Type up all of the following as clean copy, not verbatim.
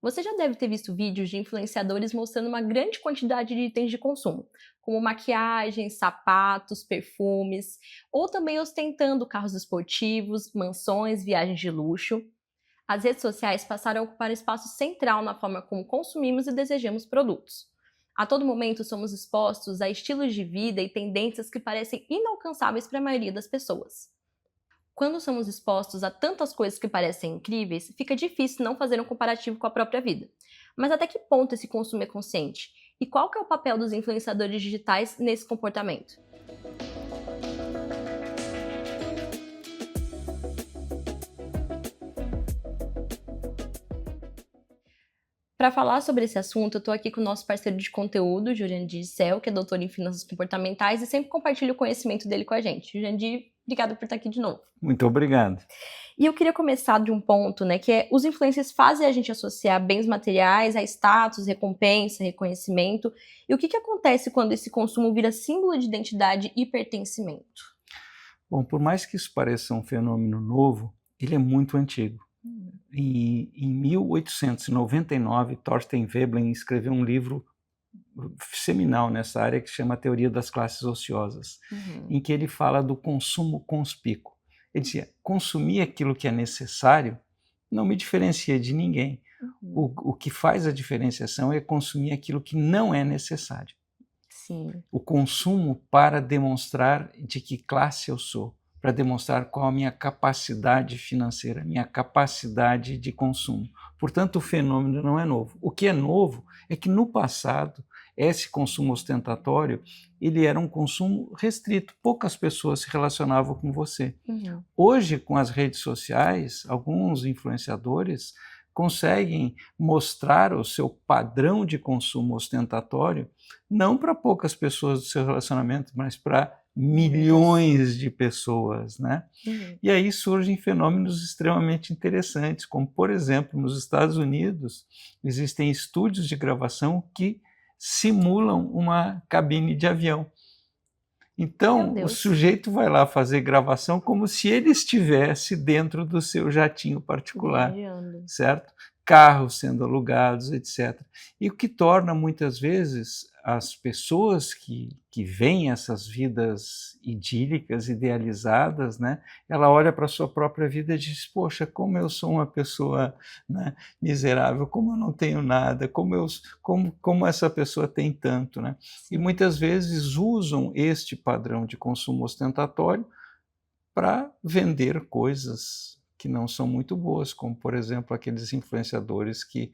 Você já deve ter visto vídeos de influenciadores mostrando uma grande quantidade de itens de consumo, como maquiagem, sapatos, perfumes, ou também ostentando carros esportivos, mansões, viagens de luxo. As redes sociais passaram a ocupar espaço central na forma como consumimos e desejamos produtos. A todo momento somos expostos a estilos de vida e tendências que parecem inalcançáveis para a maioria das pessoas. Quando somos expostos a tantas coisas que parecem incríveis, fica difícil não fazer um comparativo com a própria vida. Mas até que ponto esse consumo é consciente? E qual que é o papel dos influenciadores digitais nesse comportamento? Para falar sobre esse assunto, eu estou aqui com o nosso parceiro de conteúdo, Jurandir Cel, que é doutor em finanças comportamentais e sempre compartilha o conhecimento dele com a gente. Jurandir, obrigada por estar aqui de novo. Muito obrigado. E eu queria começar de um ponto, né, que é os influencers fazem a gente associar bens materiais a status, recompensa, reconhecimento. E o que acontece quando esse consumo vira símbolo de identidade e pertencimento? Bom, por mais que isso pareça um fenômeno novo, ele é muito antigo. Em 1899, Thorstein Veblen escreveu um livro seminal nessa área que se chama A Teoria das Classes Ociosas, em que ele fala do consumo conspícuo. Ele dizia, consumir aquilo que é necessário não me diferencia de ninguém. O que faz a diferenciação é consumir aquilo que não é necessário. Sim. O consumo para demonstrar de que classe eu sou, para demonstrar qual a minha capacidade financeira, minha capacidade de consumo. Portanto, o fenômeno não é novo. O que é novo é que no passado, esse consumo ostentatório, ele era um consumo restrito, poucas pessoas se relacionavam com você. Hoje, com as redes sociais, alguns influenciadores conseguem mostrar o seu padrão de consumo ostentatório não para poucas pessoas do seu relacionamento, mas para milhões de pessoas, né? E aí surgem fenômenos extremamente interessantes, como, por exemplo, nos Estados Unidos, existem estúdios de gravação que simulam uma cabine de avião. Então, o sujeito vai lá fazer gravação como se ele estivesse dentro do seu jatinho particular, certo? Carros sendo alugados, etc. E o que torna, muitas vezes, as pessoas que veem essas vidas idílicas, idealizadas, né? Ela olha para a sua própria vida e diz, poxa, como eu sou uma pessoa, né, miserável, como eu não tenho nada, como essa pessoa tem tanto, né? E muitas vezes usam este padrão de consumo ostentatório para vender coisas que não são muito boas, como, por exemplo, aqueles influenciadores que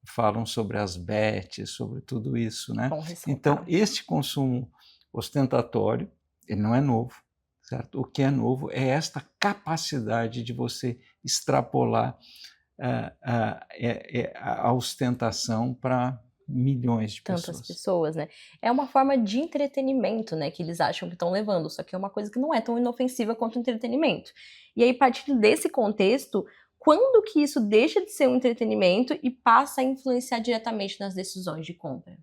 falam sobre as bets, sobre tudo isso, né? Então, este consumo ostentatório, ele não é novo, certo? O que é novo é esta capacidade de você extrapolar a ostentação para milhões de pessoas. Tantas pessoas, né? É uma forma de entretenimento, né, que eles acham que estão levando, só que é uma coisa que não é tão inofensiva quanto entretenimento. E aí, partindo desse contexto, quando que isso deixa de ser um entretenimento e passa a influenciar diretamente nas decisões de compra?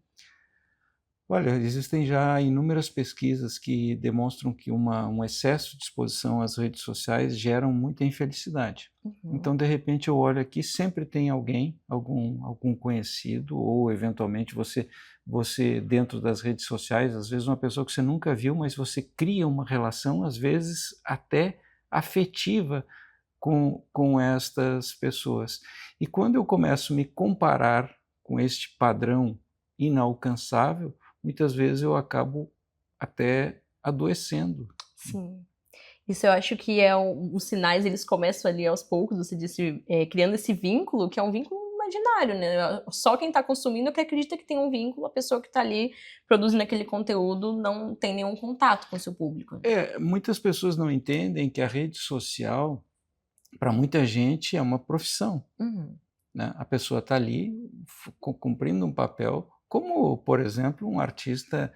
Olha, existem já inúmeras pesquisas que demonstram que um excesso de exposição às redes sociais geram muita infelicidade. Então, de repente, eu olho aqui, sempre tem alguém, algum conhecido, ou eventualmente você dentro das redes sociais, às vezes uma pessoa que você nunca viu, mas você cria uma relação, às vezes até afetiva, com estas pessoas. E quando eu começo a me comparar com este padrão inalcançável, muitas vezes eu acabo até adoecendo. Sim. Isso eu acho que é os sinais, eles começam ali aos poucos, você disse, criando esse vínculo, que é um vínculo imaginário, né? Só quem está consumindo que acredita que tem um vínculo, a pessoa que está ali produzindo aquele conteúdo não tem nenhum contato com o seu público. Muitas pessoas não entendem que a rede social, para muita gente, é uma profissão. Né? A pessoa está ali cumprindo um papel, como, por exemplo, um artista,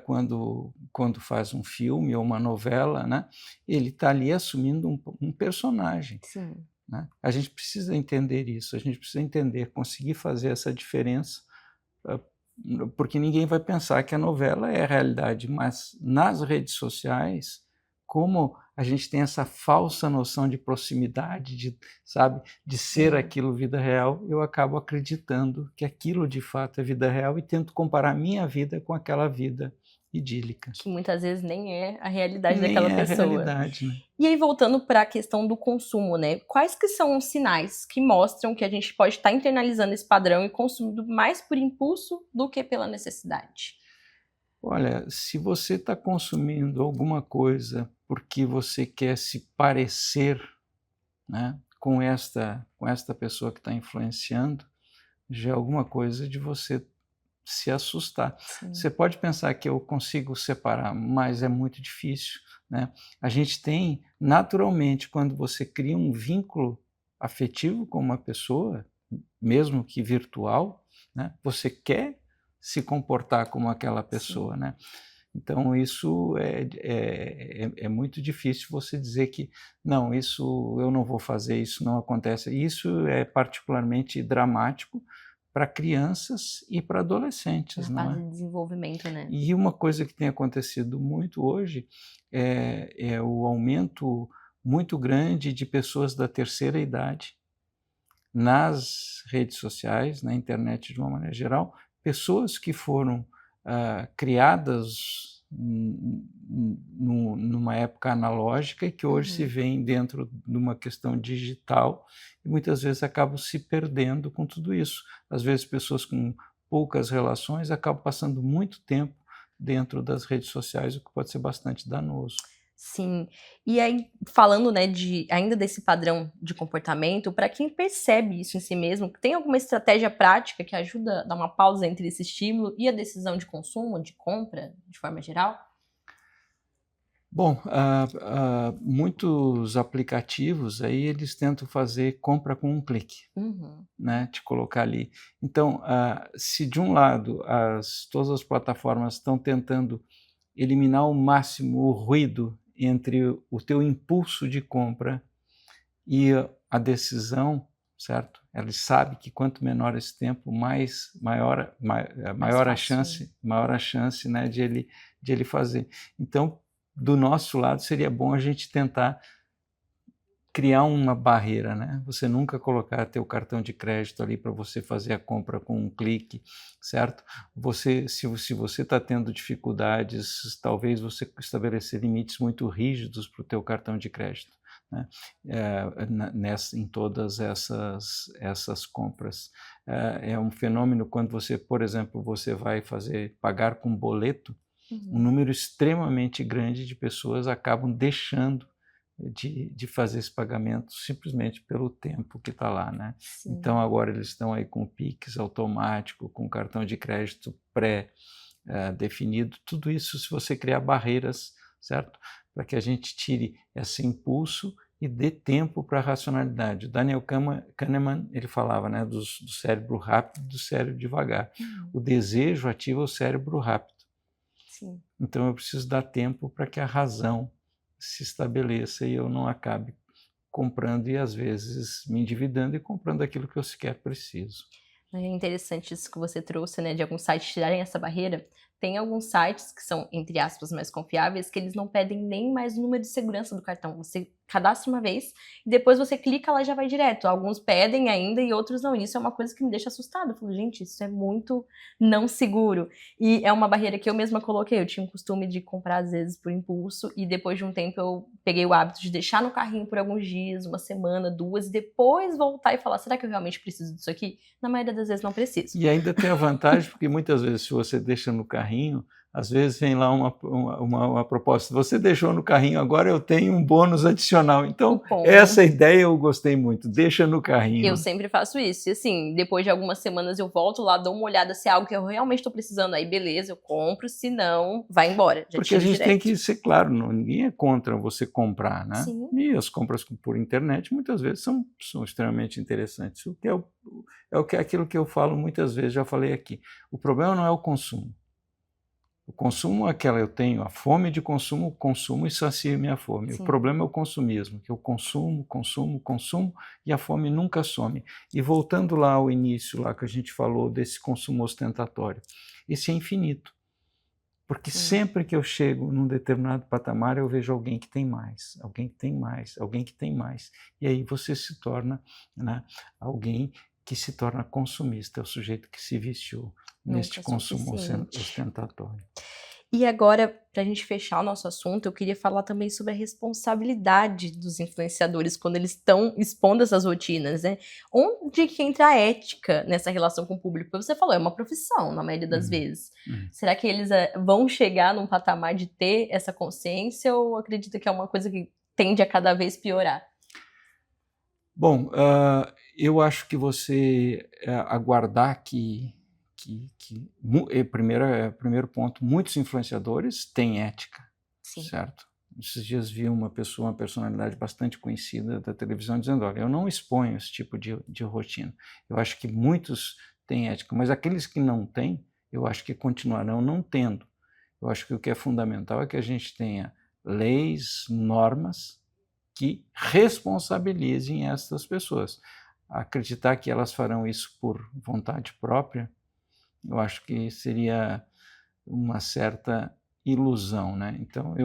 quando faz um filme ou uma novela, né? Ele está ali assumindo um personagem. Sim. Né? A gente precisa entender isso, a gente precisa entender, conseguir fazer essa diferença, porque ninguém vai pensar que a novela é a realidade, mas nas redes sociais, como a gente tem essa falsa noção de proximidade, sabe, de ser aquilo vida real, eu acabo acreditando que aquilo de fato é vida real e tento comparar minha vida com aquela vida idílica. Que muitas vezes nem é a realidade Nem daquela é a pessoa. realidade, né? E aí, voltando para a questão do consumo, né? Quais que são os sinais que mostram que a gente pode estar internalizando esse padrão e consumindo mais por impulso do que pela necessidade? Olha, se você está consumindo alguma coisa porque você quer se parecer, né, com esta pessoa que está influenciando, já é alguma coisa de você se assustar. Sim. Você pode pensar que eu consigo separar, mas é muito difícil, né? A gente tem, naturalmente, quando você cria um vínculo afetivo com uma pessoa, mesmo que virtual, né, você quer se comportar como aquela pessoa, né? Então, isso é muito difícil você dizer que, não, isso eu não vou fazer, isso não acontece. Isso é particularmente dramático para crianças e para adolescentes, Na não fase é? de desenvolvimento, né? E uma coisa que tem acontecido muito hoje é o aumento muito grande de pessoas da terceira idade nas redes sociais, na internet de uma maneira geral, pessoas que foram criadas numa época analógica e que hoje se veem dentro de uma questão digital e muitas vezes acabam se perdendo com tudo isso. Às vezes pessoas com poucas relações acabam passando muito tempo dentro das redes sociais, o que pode ser bastante danoso. Sim. E aí, falando, né, ainda desse padrão de comportamento, para quem percebe isso em si mesmo, tem alguma estratégia prática que ajuda a dar uma pausa entre esse estímulo e a decisão de consumo, de compra, de forma geral? Bom, muitos aplicativos aí eles tentam fazer compra com um clique, né, te colocar ali. Então, se de um lado todas as plataformas estão tentando eliminar ao máximo o ruído entre o teu impulso de compra e a decisão, certo? Eles sabem que quanto menor esse tempo, maior a chance, né, de ele fazer. Então, do nosso lado, seria bom a gente tentar criar uma barreira, né? Você nunca colocar teu cartão de crédito ali para você fazer a compra com um clique, certo? Se você está tendo dificuldades, talvez você estabelecer limites muito rígidos para o teu cartão de crédito, né? Em todas essas compras. É um fenômeno quando você, por exemplo, você vai pagar com boleto, um número extremamente grande de pessoas acabam deixando de fazer esse pagamento simplesmente pelo tempo que está lá, né? Então agora eles estão aí com o Pix automático, com cartão de crédito pré-definido, tudo isso se você criar barreiras, certo? Para que a gente tire esse impulso e dê tempo para a racionalidade. O Daniel Kahneman, ele falava, né, do cérebro rápido e do cérebro devagar. O desejo ativa o cérebro rápido. Então eu preciso dar tempo para que a razão se estabeleça e eu não acabe comprando e às vezes me endividando e comprando aquilo que eu sequer preciso. É interessante isso que você trouxe, né, de alguns sites tirarem essa barreira. Tem alguns sites que são, entre aspas, mais confiáveis, que eles não pedem nem mais o número de segurança do cartão. Você cadastra uma vez e depois você clica, ela já vai direto. Alguns pedem ainda e outros não. Isso é uma coisa que me deixa assustada. Eu falo, gente, isso é muito não seguro. E é uma barreira que eu mesma coloquei. Eu tinha o costume de comprar, às vezes, por impulso e depois de um tempo eu peguei o hábito de deixar no carrinho por alguns dias, uma semana, 2, e depois voltar e falar, será que eu realmente preciso disso aqui? Na maioria das vezes não preciso. E ainda tem a vantagem, porque muitas vezes se você deixa no carrinho, às vezes vem lá uma proposta, você deixou no carrinho, agora eu tenho um bônus adicional. Então, essa ideia eu gostei muito, deixa no carrinho. Eu sempre faço isso, e assim, depois de algumas semanas eu volto lá, dou uma olhada se é algo que eu realmente estou precisando, aí beleza, eu compro, se não, vai embora. Porque a gente tem que ser claro, ninguém é contra você comprar, né? Sim. E as compras por internet muitas vezes são extremamente interessantes. O que é aquilo que eu falo muitas vezes, já falei aqui. O problema não é o consumo. O consumo é aquela, eu tenho a fome de consumo e sacio minha fome. Sim. O problema é o consumismo, que eu consumo, e a fome nunca some. E voltando lá ao início, lá que a gente falou desse consumo ostentatório, esse é infinito. Porque sempre que eu chego num determinado patamar, eu vejo alguém que tem mais, alguém que tem mais, alguém que tem mais. E aí você se torna, né, alguém que se torna consumista, é o sujeito que se viciou neste consumo ostentatório. E agora, para a gente fechar o nosso assunto, eu queria falar também sobre a responsabilidade dos influenciadores quando eles estão expondo essas rotinas, né? Onde que entra a ética nessa relação com o público? Porque você falou, é uma profissão, na maioria das vezes. Será que eles vão chegar num patamar de ter essa consciência ou acredita que é uma coisa que tende a cada vez piorar? Bom, eu acho que você aguardar primeiro ponto, muitos influenciadores têm ética, Sim. certo? Esses dias vi uma personalidade bastante conhecida da televisão dizendo, olha, eu não exponho esse tipo de rotina. Eu acho que muitos têm ética, mas aqueles que não têm, eu acho que continuarão não tendo. Eu acho que o que é fundamental é que a gente tenha leis, normas que responsabilizem essas pessoas. Acreditar que elas farão isso por vontade própria, eu acho que seria uma certa ilusão, né? Então,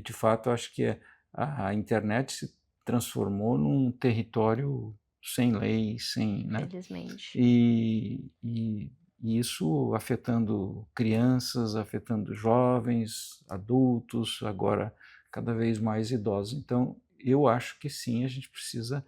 de fato, acho que a internet se transformou num território sem lei, né? Felizmente. E isso afetando crianças, afetando jovens, adultos, agora cada vez mais idosos. Então, eu acho que sim, a gente precisa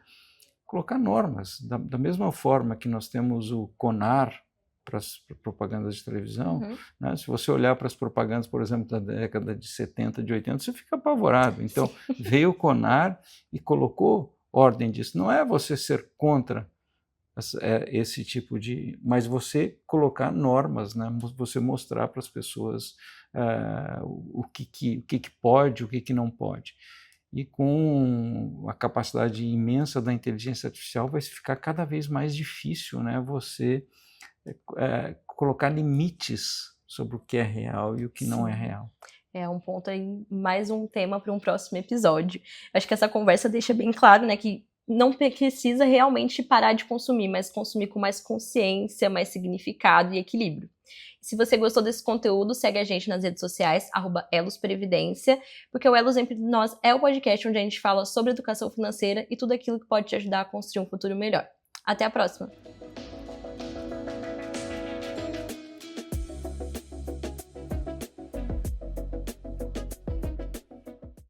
colocar normas. Da mesma forma que nós temos o CONAR para as propagandas de televisão, né? Se você olhar para as propagandas, por exemplo, da década de 70, de 80, você fica apavorado. Então, veio o CONAR e colocou ordem disso. Não é você ser contra esse tipo de... mas você colocar normas, né? Você mostrar para as pessoas o que pode, o que não pode. E com a capacidade imensa da inteligência artificial vai ficar cada vez mais difícil, né, você colocar limites sobre o que é real e o que não é real. É um ponto aí, mais um tema para um próximo episódio. Acho que essa conversa deixa bem claro, né, que não precisa realmente parar de consumir, mas consumir com mais consciência, mais significado e equilíbrio. Se você gostou desse conteúdo, segue a gente nas redes sociais, @elosprevidência, porque o Elos Entre Nós é o podcast onde a gente fala sobre educação financeira e tudo aquilo que pode te ajudar a construir um futuro melhor. Até a próxima!